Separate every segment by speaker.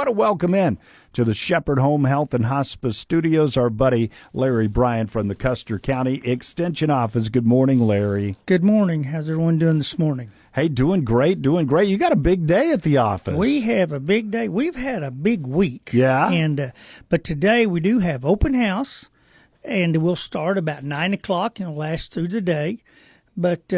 Speaker 1: want to welcome in to the Shepherd Home Health and Hospice Studios our buddy Larry Bryant from the Custer County Extension Office. Good morning, Larry.
Speaker 2: Good morning. How's everyone doing this morning?
Speaker 1: Hey, doing great, doing great. You got a big day at the office.
Speaker 2: We have a big day. We've had a big week.
Speaker 1: Yeah.
Speaker 2: But today we do have open house, and we'll start about 9 o'clock and it'll last through the day. But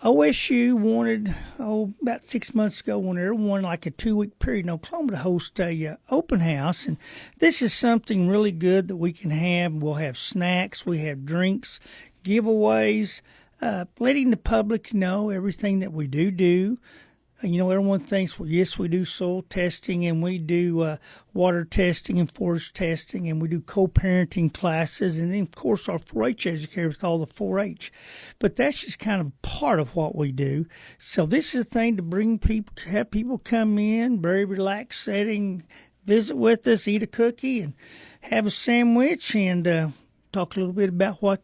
Speaker 2: OSU wanted, about 6 months ago, when everyone, like a 2-week period in Oklahoma, to host a open house. And this is something really good that we can have. We'll have snacks, we have drinks, giveaways, letting the public know everything that we do. Everyone thinks, well, yes, we do soil testing and we do water testing and forest testing and we do co-parenting classes and then, of course, our 4-H educators with all the 4-H. But that's just kind of part of what we do. So this is a thing to bring people, have people come in, very relaxed setting, visit with us, eat a cookie, and have a sandwich and talk a little bit about what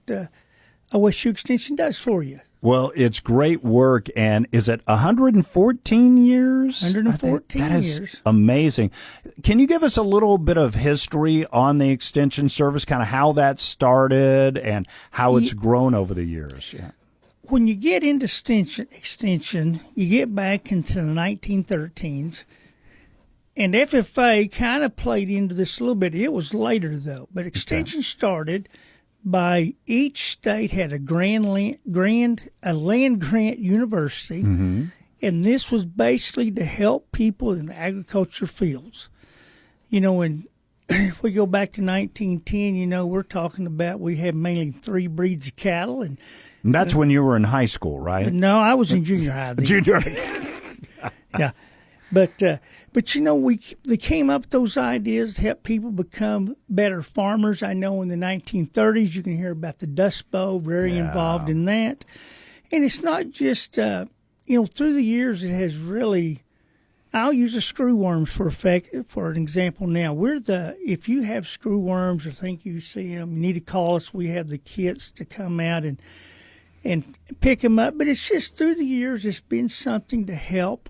Speaker 2: OSU Extension does for you.
Speaker 1: Well, it's great work, and is it 114 years?
Speaker 2: 114
Speaker 1: that is
Speaker 2: years.
Speaker 1: Amazing. Can you give us a little bit of history on the Extension service, kind of how that started and how it's grown over the years? Yeah.
Speaker 2: When you get into extension, you get back into the 1913s, and FFA kind of played into this a little bit. It was later, though, but Extension started by each state had a land grant university, and this was basically to help people in the agriculture fields. And if we go back to 1910, we're talking about we had mainly 3 breeds of cattle. And
Speaker 1: that's when you were in high school, right?
Speaker 2: No, I was in junior high then.
Speaker 1: Junior high.
Speaker 2: Yeah. But they came up with those ideas to help people become better farmers. I know in the 1930s you can hear about the Dust Bowl, very involved in that. And it's not just, through the years it has really, I'll use the screwworms for an example now. If you have screwworms or think you see them, you need to call us. We have the kits to come out and pick them up. But it's just through the years it's been something to help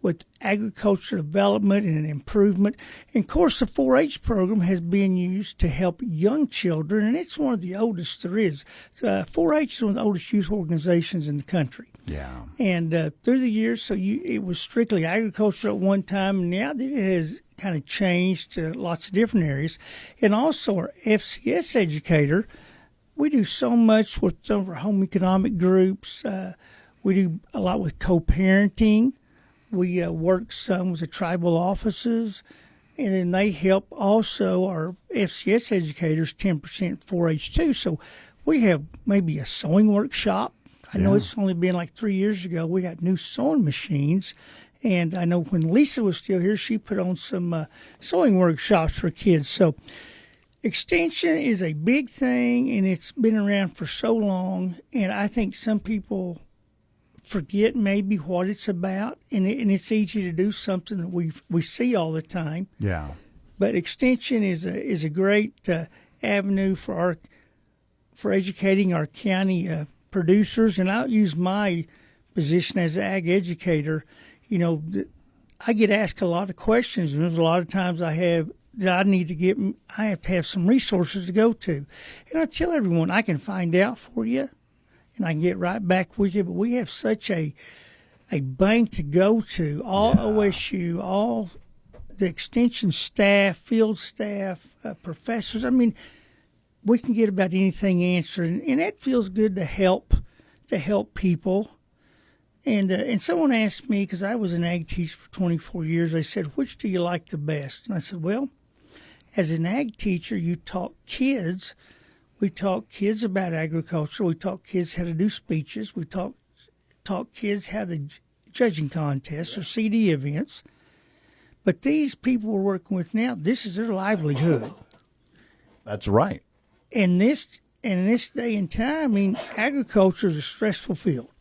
Speaker 2: with agriculture development and improvement. And, of course, the 4-H program has been used to help young children, and it's one of the oldest there is. 4-H is one of the oldest youth organizations in the country.
Speaker 1: Yeah. And
Speaker 2: through the years, it was strictly agriculture at one time, and now that it has kind of changed to lots of different areas. And also our FCS educator, we do so much with some of our home economic groups. We do a lot with co-parenting. We work some with the tribal offices, and then they help also our FCS educators 10% 4-H too. So we have maybe a sewing workshop. I know it's only been like 3 years ago. We got new sewing machines, and I know when Lisa was still here, she put on some sewing workshops for kids. So Extension is a big thing, and it's been around for so long, and I think some people forget maybe what it's about, and it's easy to do something that we see all the time.
Speaker 1: Yeah.
Speaker 2: But Extension is a great avenue for educating our county producers, and I'll use my position as an ag educator. I get asked a lot of questions, and there's a lot of times I have to have some resources to go to, and I tell everyone I can find out for you. And I can get right back with you, but we have such a bank to go to, all OSU, all the extension staff, field staff, professors. I mean, we can get about anything answered, and that feels good to help people. And someone asked me, because I was an ag teacher for 24 years, they said, which do you like the best? And I said, well, as an ag teacher, you taught kids. We taught kids about agriculture. We taught kids how to do speeches. We taught kids how to judging contests or CD events. But these people we're working with now, this is their livelihood.
Speaker 1: That's right.
Speaker 2: And in this day and time, agriculture is a stressful field.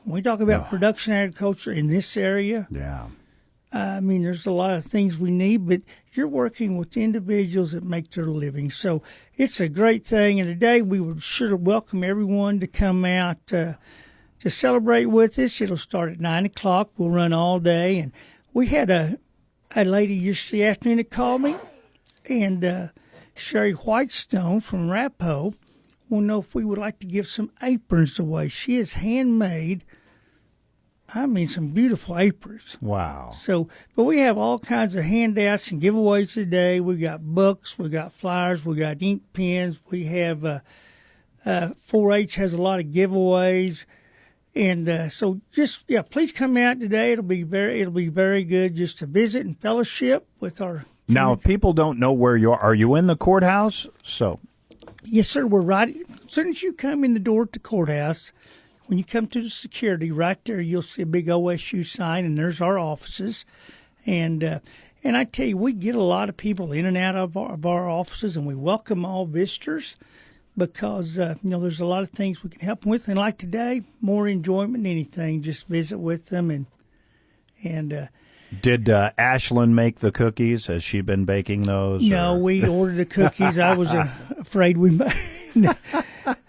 Speaker 2: When we talk about production agriculture in this area, there's a lot of things we need, but you're working with individuals that make their living. So it's a great thing. And today we would sure welcome everyone to come out to celebrate with us. It'll start at 9 o'clock. We'll run all day. And we had a lady yesterday afternoon that called me, and Sherry Whitestone from Rapo will know if we would like to give some aprons away. She has handmade, some beautiful aprons.
Speaker 1: Wow.
Speaker 2: So, but we have all kinds of handouts and giveaways today. We got books, we got flyers, we got ink pens. We have 4-H has a lot of giveaways, and so please come out today. It'll be very good just to visit and fellowship with our.
Speaker 1: Now, if people don't know where you are you in the courthouse? So.
Speaker 2: Yes, sir. We're right. As soon as you come in the door at the courthouse, when you come to the security, right there, you'll see a big OSU sign, and there's our offices. And I tell you, we get a lot of people in and out of our offices, and we welcome all visitors because, there's a lot of things we can help them with. And like today, more enjoyment than anything, just visit with them. And
Speaker 1: Did Ashlyn make the cookies? Has she been baking those?
Speaker 2: No, we ordered the cookies. I was afraid we might.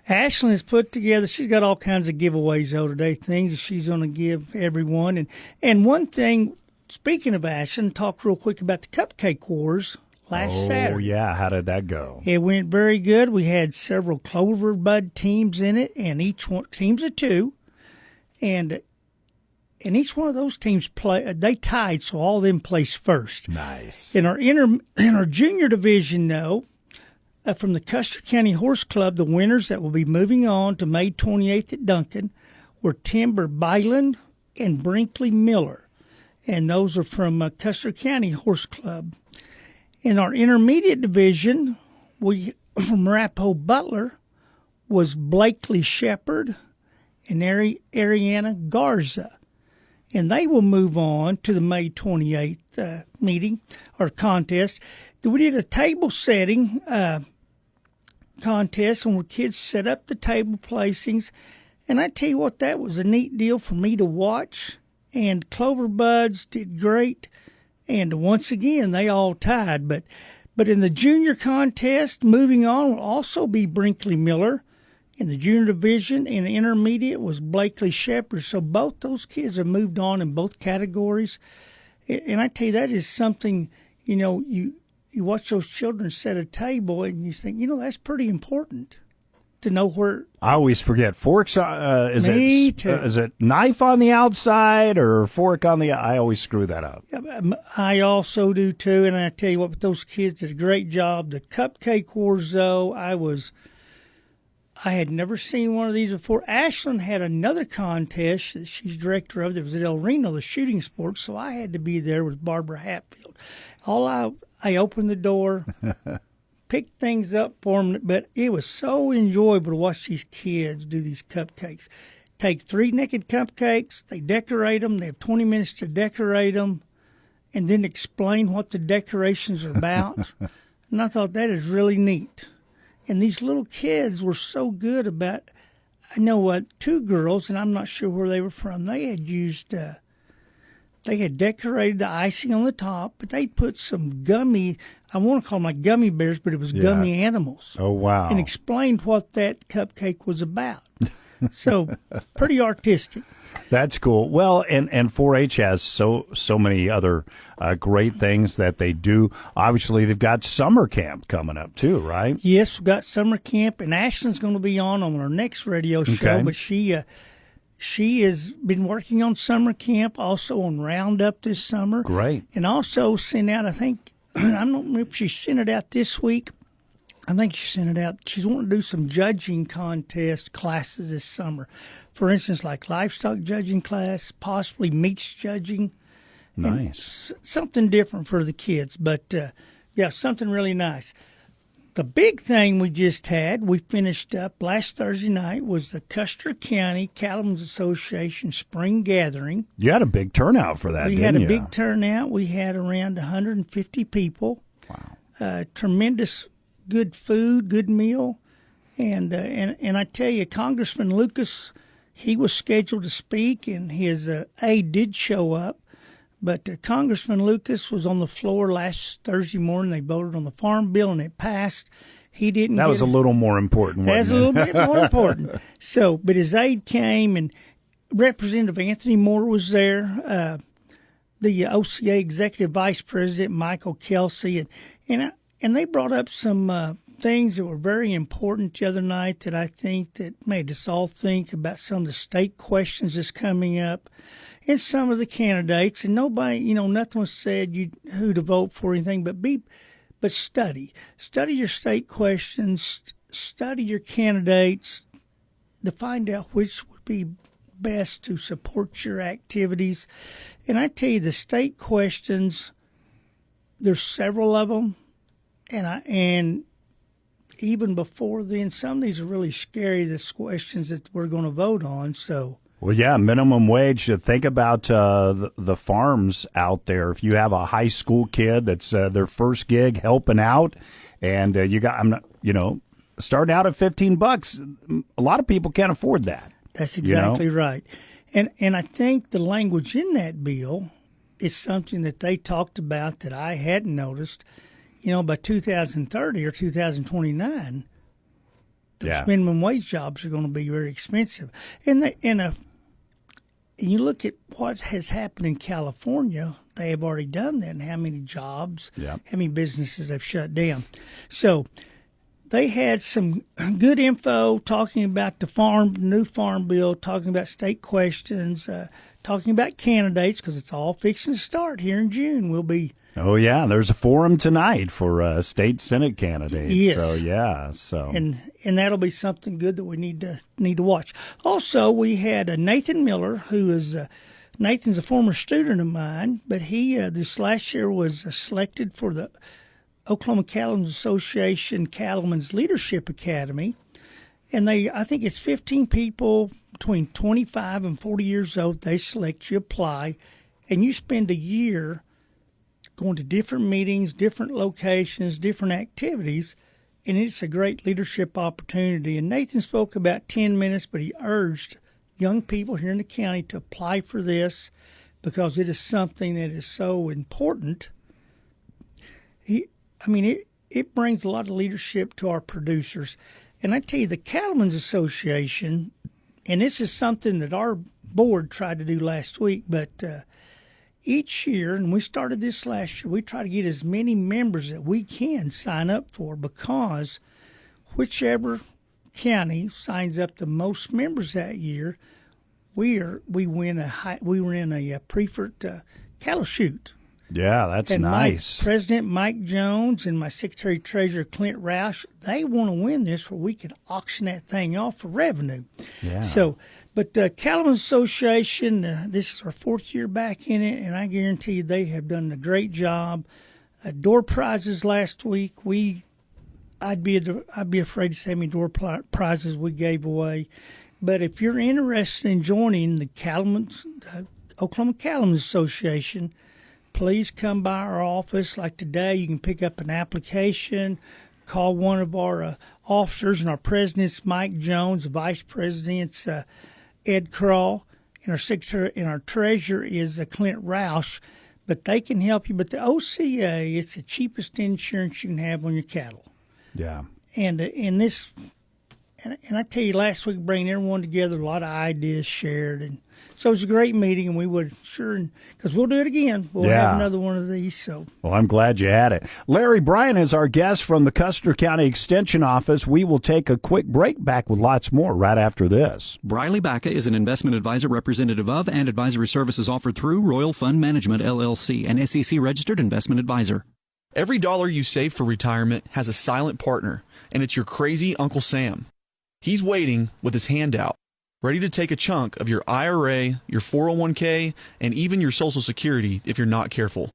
Speaker 2: Ashlyn has put together, she's got all kinds of giveaways though today, things that she's going to give everyone. And one thing, speaking of Ashlyn, talk real quick about the Cupcake Wars last Saturday.
Speaker 1: Oh, yeah. How did that go?
Speaker 2: It went very good. We had several Clover Bud teams in it, and each one, teams of 2. And each one of those teams they tied, so all of them placed first.
Speaker 1: Nice.
Speaker 2: In our junior division, though, from the Custer County Horse Club, the winners that will be moving on to May 28th at Duncan were Timber Byland and Brinkley Miller, and those are from Custer County Horse Club. In our intermediate division, from Rapo Butler was Blakely Shepherd and Ariana Garza. And they will move on to the May 28th meeting or contest. We did a table setting contest where kids set up the table placings. And I tell you what, that was a neat deal for me to watch. And Clover Buds did great. And once again, they all tied. But in the junior contest, moving on will also be Brinkley Miller. In the junior division and the intermediate was Blakely Shepherd. So both those kids have moved on in both categories. And I tell you, that is something, you watch those children set a table and you think, that's pretty important to know where.
Speaker 1: I always forget. Forks, is it knife on the outside or fork on the, I always screw that up.
Speaker 2: I also do too. And I tell you what, but those kids did a great job. The Cupcake Wars, though, I had never seen one of these before. Ashlyn had another contest that she's director of that was at El Reno, the shooting sports, so I had to be there with Barbara Hatfield. I opened the door, picked things up for them, but it was so enjoyable to watch these kids do these cupcakes. Take 3 naked cupcakes, they decorate them, they have 20 minutes to decorate them, and then explain what the decorations are about. And I thought that is really neat. And these little kids were so good about, I know 2 girls, and I'm not sure where they were from, they had used, they had decorated the icing on the top, but they put some gummy, I want to call them like gummy bears, but it was gummy animals.
Speaker 1: Oh, wow.
Speaker 2: And explained what that cupcake was about. So, pretty artistic.
Speaker 1: That's cool. Well, and 4-H has so many other great things that they do. Obviously, they've got summer camp coming up too, right?
Speaker 2: Yes, we've got summer camp, and Ashlyn's going to be on our next radio show. Okay. But she has been working on summer camp, also on Roundup this summer.
Speaker 1: Great.
Speaker 2: And also sent out, I think, I don't remember if she sent it out this week. I think she sent it out. She's wanting to do some judging contest classes this summer. For instance, like livestock judging class, possibly meats judging.
Speaker 1: Nice.
Speaker 2: Something different for the kids. But, something really nice. The big thing we just had, we finished up last Thursday night, was the Custer County Cattlemen's Association Spring Gathering.
Speaker 1: You had a big turnout for that, didn't you?
Speaker 2: We had a big turnout. We had around 150 people.
Speaker 1: Wow.
Speaker 2: Tremendous good food, good meal. And I tell you, Congressman Lucas, he was scheduled to speak, and his aide did show up. But Congressman Lucas was on the floor last Thursday morning. They voted on the farm bill, and it passed. He didn't.
Speaker 1: That was a little more important.
Speaker 2: That's a little bit more important. So, but his aide came, and Representative Anthony Moore was there. the OCA Executive Vice President, Michael Kelsey, and they brought up some things that were very important the other night that I think that made us all think about some of the state questions that's coming up and some of the candidates. And nobody, nothing was said who to vote for or anything, but study your state questions, study your candidates to find out which would be best to support your activities. And I tell you, the state questions, there's several of them, and even before then, some of these are really scary, the questions that we're going to vote on. So,
Speaker 1: well, yeah, minimum wage. Think about the farms out there. If you have a high school kid that's their first gig helping out, and starting out at $15, a lot of people can't afford that.
Speaker 2: That's exactly right. And I think the language in that bill is something that they talked about that I hadn't noticed. By 2030 or 2029, those minimum wage jobs are going to be very expensive. And you look at what has happened in California, they have already done that, and how many jobs, how many businesses have shut down. So they had some good info talking about the new farm bill, talking about state questions, talking about candidates, because it's all fixing to start here in June. We'll be.
Speaker 1: Oh yeah, there's a forum tonight for state senate candidates.
Speaker 2: Yes.
Speaker 1: So
Speaker 2: and that'll be something good that we need to watch. Also, we had Nathan Miller, who is Nathan's a former student of mine, but he this last year was selected for the Oklahoma Cattlemen's Association Cattlemen's Leadership Academy, and I think it's 15 people between 25 and 40 years old. They select you, apply, and you spend a year going to different meetings, different locations, different activities, and it's a great leadership opportunity. And Nathan spoke about 10 minutes, but he urged young people here in the county to apply for this because it is something that is so important. It brings a lot of leadership to our producers. And I tell you, the Cattlemen's Association, and this is something that our board tried to do last week, but each year, and we started this last year, we try to get as many members that we can sign up for, because whichever county signs up the most members that year, we win a preferred cattle shoot.
Speaker 1: Yeah, that's
Speaker 2: and
Speaker 1: nice.
Speaker 2: President Mike Jones and my Secretary Treasurer Clint Roush, they want to win this where we can auction that thing off for revenue.
Speaker 1: Yeah.
Speaker 2: So, but Cattlemen's Association, this is our fourth year back in it, and I guarantee you they have done a great job. Door prizes last week, I'd be afraid to say how many door prizes we gave away. But if you're interested in joining the Oklahoma Cattlemen's Association, please come by our office. Like today, you can pick up an application, call one of our officers, and our president's Mike Jones, the vice president's Ed Crawl, and our secretary and our treasurer is Clint Roush. But they can help you. But the OCA, it's the cheapest insurance you can have on your cattle.
Speaker 1: Yeah.
Speaker 2: And I tell you, last week bringing everyone together, a lot of ideas shared, and so it was a great meeting, and we would because we'll do it again. We'll have another one of these. So,
Speaker 1: well, I'm glad you had it. Larry Bryan is our guest from the Custer County Extension Office. We will take a quick break. Back with lots more right after this.
Speaker 3: Briley Baca is an investment advisor, representative of, and advisory services offered through Royal Fund Management, LLC, an SEC-registered investment advisor.
Speaker 4: Every dollar you save for retirement has a silent partner, and it's your crazy Uncle Sam. He's waiting with his hand out, ready to take a chunk of your IRA, your 401k, and even your Social Security if you're not careful.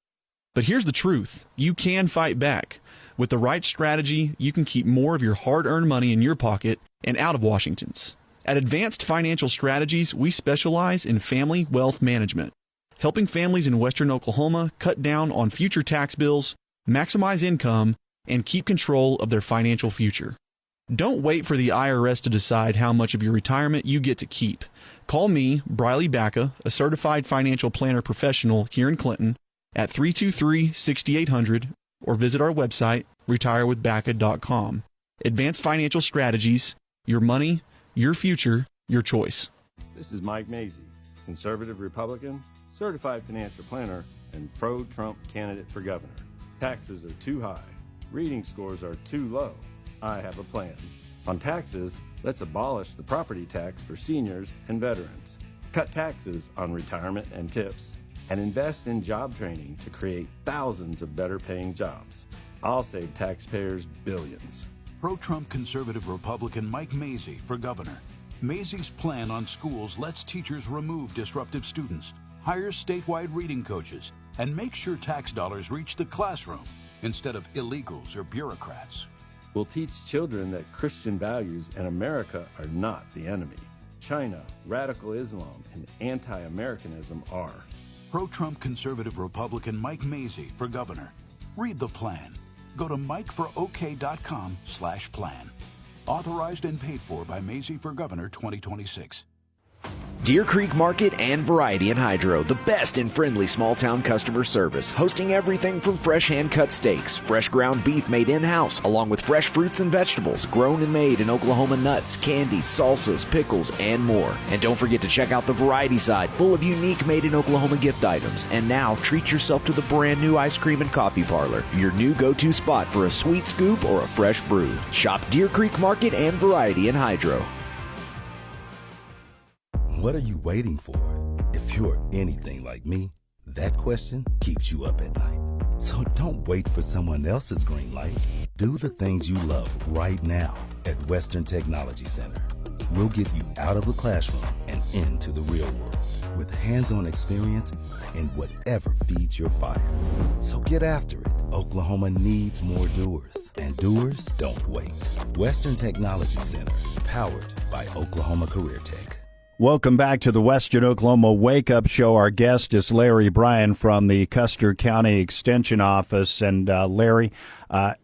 Speaker 4: But here's the truth. You can fight back. With the right strategy, you can keep more of your hard-earned money in your pocket and out of Washington's. At Advanced Financial Strategies, we specialize in family wealth management, helping families in western Oklahoma cut down on future tax bills, maximize income, and keep control of their financial future. Don't wait for the IRS to decide how much of your retirement you get to keep. Call me, Briley Baca, a certified financial planner professional here in Clinton, at 323-6800, or visit our website, retirewithbaca.com. Advanced Financial Strategies, your money, your future, your choice.
Speaker 5: This is Mike Mazie, conservative Republican, certified financial planner and pro-Trump candidate for governor. Taxes are too high. Reading scores are too low. I have a plan. On taxes, let's abolish the property tax for seniors and veterans. Cut taxes on retirement and tips, and invest in job training to create thousands of better-paying jobs. I'll save taxpayers billions.
Speaker 6: Pro-Trump conservative Republican Mike Mazzei for governor. Mazzei's plan on schools lets teachers remove disruptive students, hire statewide reading coaches, and make sure tax dollars reach the classroom instead of illegals or bureaucrats.
Speaker 5: We'll teach children that Christian values and America are not the enemy. China, radical Islam, and anti-Americanism are.
Speaker 6: Pro-Trump conservative Republican Mike Mazzei for governor. Read the plan. Go to MikeForOK.com/plan. Authorized and paid for by Mazzei for Governor 2026.
Speaker 7: Deer Creek Market and Variety in Hydro, the best in friendly small-town customer service, hosting everything from fresh hand-cut steaks, fresh ground beef made in-house, along with fresh fruits and vegetables grown and made in Oklahoma, nuts, candies, salsas, pickles, and more. And don't forget to check out the Variety side, full of unique made-in-Oklahoma gift items. And now, treat yourself to the brand-new ice cream and coffee parlor, your new go-to spot for a sweet scoop or a fresh brew. Shop Deer Creek Market and Variety in Hydro.
Speaker 8: What are you waiting for? If you're anything like me, that question keeps you up at night. So don't wait for someone else's green light. Do the things you love right now at Western Technology Center. We'll get you out of the classroom and into the real world with hands-on experience in whatever feeds your fire. So get after it. Oklahoma needs more doers, and doers don't wait. Western Technology Center, powered by Oklahoma Career Tech.
Speaker 1: Welcome back to the Western Oklahoma Wake Up Show. Our guest is Larry Bryan from the Custer County Extension Office. And Larry,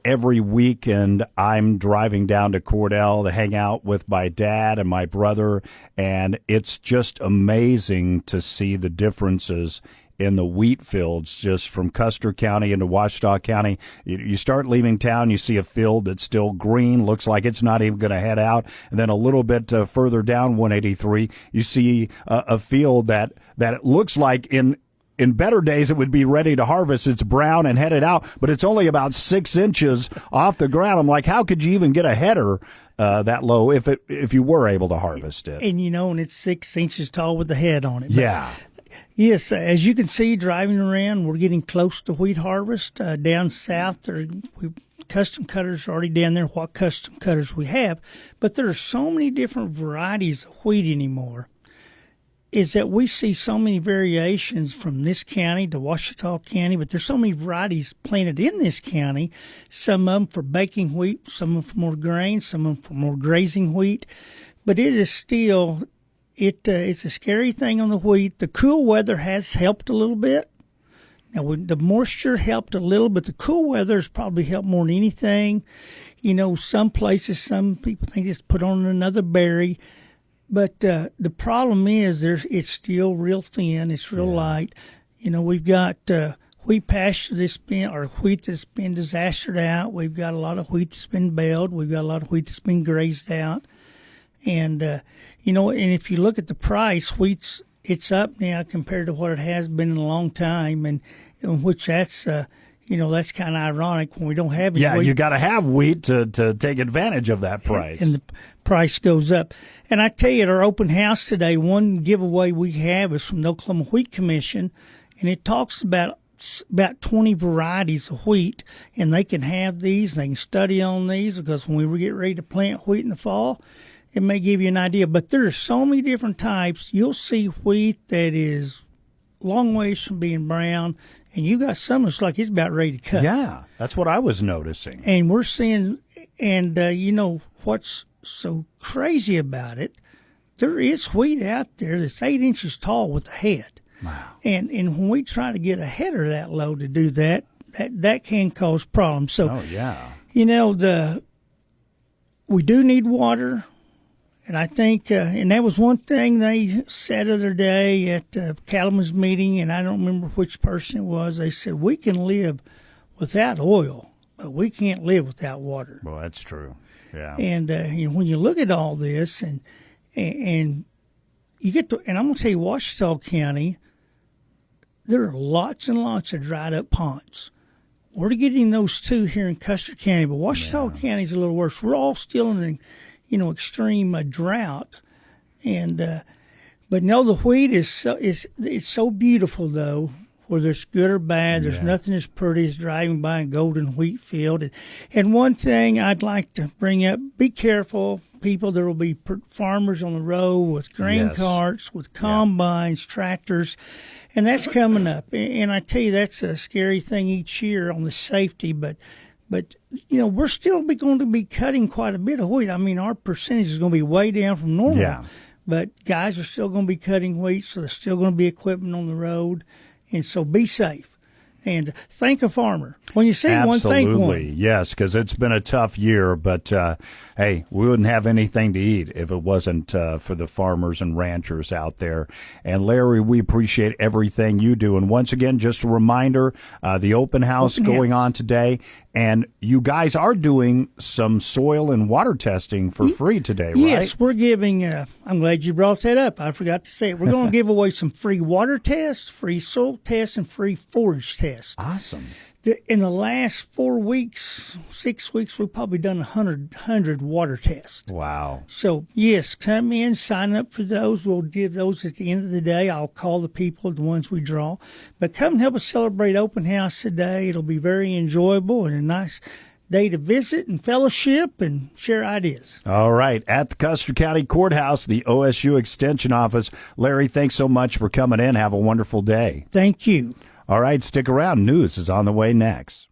Speaker 1: every weekend I'm driving down to Cordell to hang out with my dad and my brother, and it's just amazing to see the differences in the wheat fields just from Custer County into Ouachita County. You start leaving town, you see a field that's still green, looks like it's not even going to head out. And then a little bit further down 183, you see a field that it looks like in better days it would be ready to harvest. It's brown and headed out, but it's only about 6 inches off the ground. I'm like, how could you even get a header that low if you were able to harvest it?
Speaker 2: And and it's 6 inches tall with the head on it.
Speaker 1: Yeah.
Speaker 2: Yes, as you can see, driving around, we're getting close to wheat harvest. Down south, custom cutters are already down there, what custom cutters we have. But there are so many different varieties of wheat anymore, is that we see so many variations from this county to Ouachita County, but there's so many varieties planted in this county, some of them for baking wheat, some of them for more grain, some of them for more grazing wheat. But it is still... It's a scary thing on the wheat. The cool weather has helped a little bit. Now, the moisture helped a little, but the cool weather has probably helped more than anything. Some places, some people think it's put on another berry. But the problem is it's still real thin. It's real light. We've got wheat pasture or wheat that's been disastered out. We've got a lot of wheat that's been baled. We've got a lot of wheat that's been grazed out. And, and if you look at the price, it's up now compared to what it has been in a long time, and which that's kind of ironic when we don't have any wheat.
Speaker 1: You got to have wheat to take advantage of that price.
Speaker 2: And the price goes up. And I tell you, at our open house today, one giveaway we have is from the Oklahoma Wheat Commission, and it talks about 20 varieties of wheat, and they can have these, they can study on these, because when we get ready to plant wheat in the fall, it may give you an idea. But there are so many different types. You'll see wheat that is long ways from being brown, and you got some that's like it's about ready to cut.
Speaker 1: Yeah, that's what I was noticing.
Speaker 2: And we're seeing, and what's so crazy about it, there is wheat out there that's 8 inches tall with a head.
Speaker 1: Wow.
Speaker 2: And when we try to get a header that low to do that can cause problems. So, we do need water. And I think, and that was one thing they said the other day at Cattlemen's meeting, and I don't remember which person it was. They said, we can live without oil, but we can't live without water.
Speaker 1: Well, that's true. Yeah.
Speaker 2: And when you look at all this, and you get to, and I'm going to tell you, Ouachita County, there are lots and lots of dried up ponds. We're getting those too here in Custer County, but Ouachita County is a little worse. We're all still in extreme drought, and but no, the wheat is it's so beautiful though. Whether it's good or bad, there's nothing as pretty as driving by a golden wheat field. And one thing I'd like to bring up: be careful, people. There will be farmers on the road with grain carts, with combines, tractors, and that's coming up. And I tell you, that's a scary thing each year on the safety. But we're still going to be cutting quite a bit of wheat. I mean, our percentage is going to be way down from normal.
Speaker 1: Yeah.
Speaker 2: But guys are still going to be cutting wheat, so there's still going to be equipment on the road. And so be safe and thank a farmer. When you see one, thank one.
Speaker 1: Absolutely, yes, because it's been a tough year. But, hey, we wouldn't have anything to eat if it wasn't for the farmers and ranchers out there. And, Larry, we appreciate everything you do. And once again, just a reminder, the open house going on today. And you guys are doing some soil and water testing for free today, right?
Speaker 2: Yes, we're giving I'm glad you brought that up. I forgot to say it. We're going to give away some free water tests, free soil tests, and free forage tests.
Speaker 1: Awesome.
Speaker 2: In the last 4 weeks, 6 weeks, we've probably done 100 water tests.
Speaker 1: Wow.
Speaker 2: So, yes, come in, sign up for those. We'll give those at the end of the day. I'll call the people, the ones we draw. But come and help us celebrate open house today. It'll be very enjoyable and a nice day to visit and fellowship and share ideas.
Speaker 1: All right. At the Custer County Courthouse, the OSU Extension Office. Larry, thanks so much for coming in. Have a wonderful day.
Speaker 2: Thank you.
Speaker 1: All right, stick around. News is on the way next.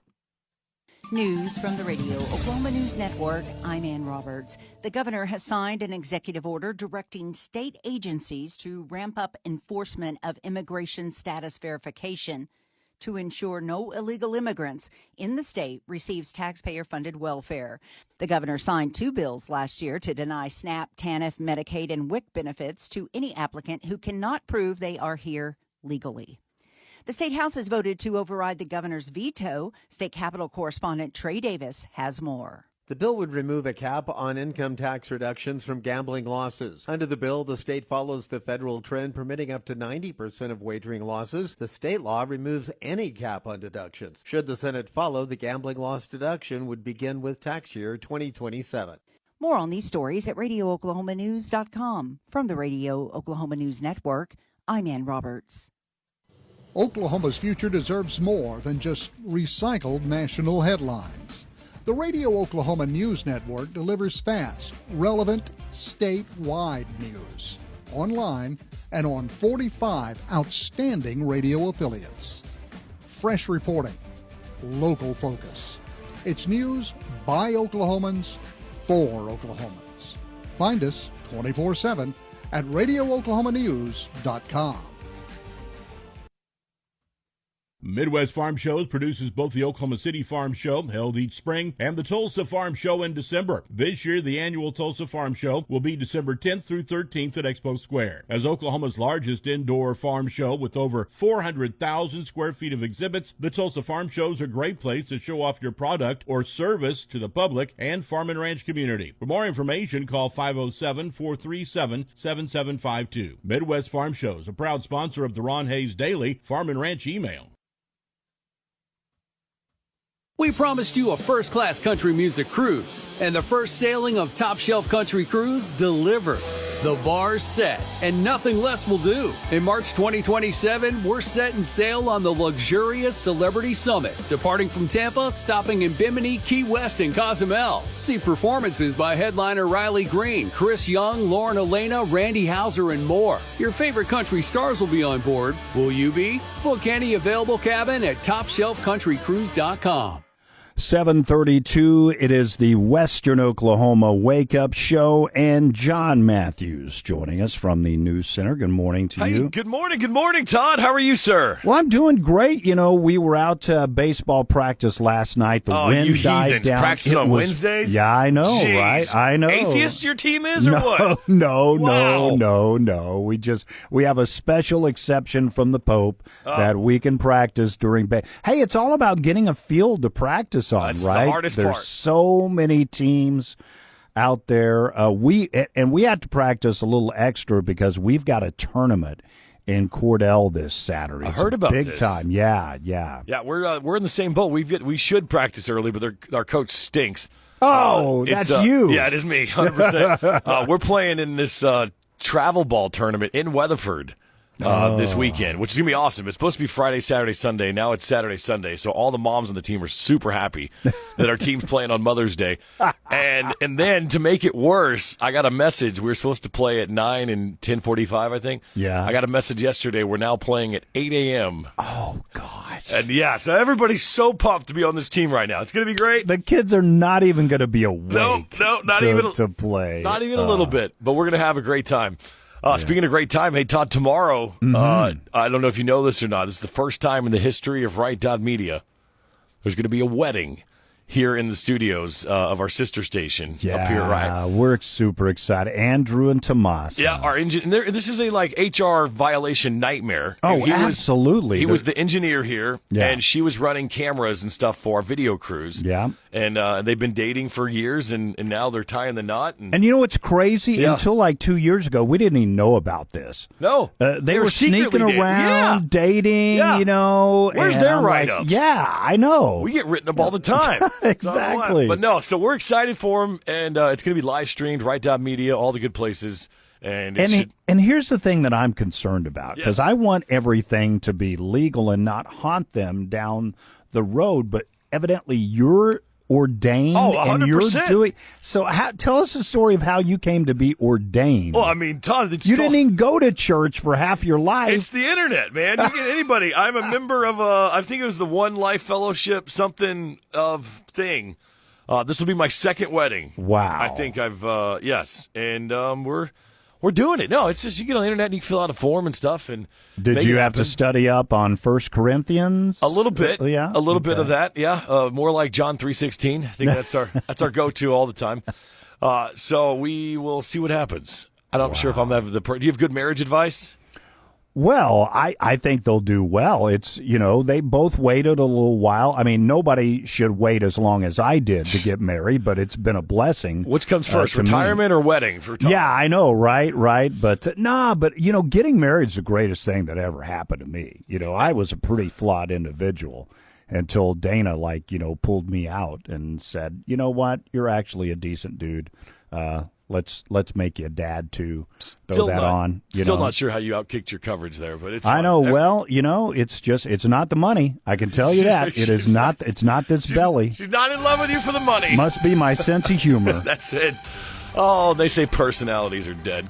Speaker 9: News from the Radio Oklahoma News Network. I'm Ann Roberts. The governor has signed an executive order directing state agencies to ramp up enforcement of immigration status verification to ensure no illegal immigrants in the state receives taxpayer-funded welfare. The governor signed 2 bills last year to deny SNAP, TANF, Medicaid, and WIC benefits to any applicant who cannot prove they are here legally. The State House has voted to override the governor's veto. State Capitol correspondent Trey Davis has more.
Speaker 10: The bill would remove a cap on income tax reductions from gambling losses. Under the bill, the state follows the federal trend permitting up to 90% of wagering losses. The state law removes any cap on deductions. Should the Senate follow, the gambling loss deduction would begin with tax year 2027.
Speaker 9: More on these stories at RadioOklahomaNews.com. From the Radio Oklahoma News Network, I'm Ann Roberts.
Speaker 11: Oklahoma's future deserves more than just recycled national headlines. The Radio Oklahoma News Network delivers fast, relevant, statewide news. Online and on 45 outstanding radio affiliates. Fresh reporting, local focus. It's news by Oklahomans for Oklahomans. Find us 24/7 at RadioOklahomaNews.com.
Speaker 12: Midwest Farm Shows produces both the Oklahoma City Farm Show, held each spring, and the Tulsa Farm Show in December. This year, the annual Tulsa Farm Show will be December 10th through 13th at Expo Square. As Oklahoma's largest indoor farm show with over 400,000 square feet of exhibits, the Tulsa Farm Show is a great place to show off your product or service to the public and farm and ranch community. For more information, call 507-437-7752. Midwest Farm Shows, a proud sponsor of the Ron Hayes Daily Farm and Ranch email.
Speaker 13: We promised you a first-class country music cruise, and the first sailing of Top Shelf Country Cruise delivered. The bar's set, and nothing less will do. In March 2027, we're setting sail on the luxurious Celebrity Summit, departing from Tampa, stopping in Bimini, Key West, and Cozumel. See performances by headliner Riley Green, Chris Young, Lauren Elena, Randy Houser, and more. Your favorite country stars will be on board. Will you be? Book any available cabin at TopShelfCountryCruise.com.
Speaker 1: 7:32. It is the Western Oklahoma Wake Up Show, and John Matthews joining us from the News Center. Good morning to you.
Speaker 14: Good morning, Todd. How are you, sir?
Speaker 1: Well, I'm doing great. You know, we were out to baseball practice last night. The wind died down.
Speaker 14: Practicing on Wednesdays?
Speaker 1: Yeah, I know,
Speaker 14: Jeez.
Speaker 1: right? I know.
Speaker 14: Atheist your team is, or what?
Speaker 1: No.
Speaker 14: Wow.
Speaker 1: We have a special exception from the Pope that we can practice during. Hey, it's all about getting a field to practice on,
Speaker 14: That's
Speaker 1: right?
Speaker 14: the hardest
Speaker 1: There's
Speaker 14: part.
Speaker 1: so many teams out there. We had to practice a little extra because we've got a tournament in Cordell this Saturday.
Speaker 14: I
Speaker 1: It's
Speaker 14: heard about
Speaker 1: big
Speaker 14: this.
Speaker 1: time. Yeah.
Speaker 14: Yeah, we're in the same boat. We should practice early, but our coach stinks.
Speaker 1: Oh,
Speaker 14: It's,
Speaker 1: that's you.
Speaker 14: Yeah, it is me, 100%. We're playing in this travel ball tournament in Weatherford this weekend, which is going to be awesome. It's supposed to be Friday, Saturday, Sunday. Now it's Saturday, Sunday. So all the moms on the team are super happy that our team's playing on Mother's Day. And then to make it worse, I got a message. We were supposed to play at 9 and 10:45, I think.
Speaker 1: Yeah.
Speaker 14: I got a message yesterday. We're now playing at 8 a.m.
Speaker 1: Oh, gosh.
Speaker 14: And yeah, so everybody's so pumped to be on this team right now. It's going to be great.
Speaker 1: The kids are not even going to be awake
Speaker 14: No, not
Speaker 1: to,
Speaker 14: even
Speaker 1: to play.
Speaker 14: Not even a little bit, but we're going to have a great time. Speaking of great time, hey, Todd, tomorrow, I don't know if you know this or not, this is the first time in the history of Right Media, there's going to be a wedding here in the studios of our sister station up here at Right.
Speaker 1: We're super excited. Andrew and Tomas.
Speaker 14: Yeah, our engineer. This is a HR violation nightmare.
Speaker 1: Oh, absolutely.
Speaker 14: He was the engineer here,
Speaker 1: Yeah.
Speaker 14: and she was running cameras and stuff for our video crews.
Speaker 1: Yeah.
Speaker 14: And they've been dating for years, and now they're tying the knot.
Speaker 1: And you know what's crazy?
Speaker 14: Yeah.
Speaker 1: Until like 2 years ago, we didn't even know about this.
Speaker 14: No.
Speaker 1: They were
Speaker 14: secretly
Speaker 1: sneaking
Speaker 14: dating.
Speaker 1: around, dating,
Speaker 14: Yeah.
Speaker 1: you know.
Speaker 14: Where's
Speaker 1: and
Speaker 14: their
Speaker 1: I'm like,
Speaker 14: write-ups?
Speaker 1: yeah, I know.
Speaker 14: We get written up all the time.
Speaker 1: Exactly.
Speaker 14: But no, so we're excited for them, and it's going to be live streamed, Right Media, all the good places. And it should.
Speaker 1: And here's the thing that I'm concerned about, because
Speaker 14: Yes.
Speaker 1: I want everything to be legal and not haunt them down the road. But evidently, you're ordained
Speaker 14: Oh,
Speaker 1: and you're
Speaker 14: 100%.
Speaker 1: doing. So tell us the story of how you came to be ordained.
Speaker 14: Well, I mean, Todd,
Speaker 1: you didn't even go to church for half your life.
Speaker 14: It's the internet, man. You get anybody. I'm a member of I think it was the One Life Fellowship something of thing. This will be my second wedding.
Speaker 1: Wow.
Speaker 14: I think I've yes, and we're doing it. No, it's just you get on the internet and you can fill out a form and stuff. And
Speaker 1: Did
Speaker 14: make
Speaker 1: you
Speaker 14: it
Speaker 1: have to
Speaker 14: happen.
Speaker 1: study up on 1 Corinthians?
Speaker 14: A little bit,
Speaker 1: Yeah.
Speaker 14: a little bit
Speaker 1: Okay.
Speaker 14: of that, yeah. More like John 3:16. I think that's our go-to all the time. So we will see what happens. I'm not sure if I'm having do you have good marriage advice?
Speaker 1: Well, I think they'll do well. It's, they both waited a little while. I mean, nobody should wait as long as I did to get married, but it's been a blessing.
Speaker 14: Which comes first,
Speaker 1: to me.
Speaker 14: retirement or wedding? For Tom?
Speaker 1: Yeah, I know, right. But getting married is the greatest thing that ever happened to me. I was a pretty flawed individual until Dana, pulled me out and said, you know what, you're actually a decent dude. Let's make you a dad too. Throw that on.
Speaker 14: Still not sure how you outkicked your coverage there, but it's.
Speaker 1: I
Speaker 14: fine.
Speaker 1: know. Well, it's not the money. I can tell you that. It is not. It's not this belly.
Speaker 14: She's not in love with you for the money.
Speaker 1: Must be my sense of humor.
Speaker 14: That's it. Oh, they say personalities are dead.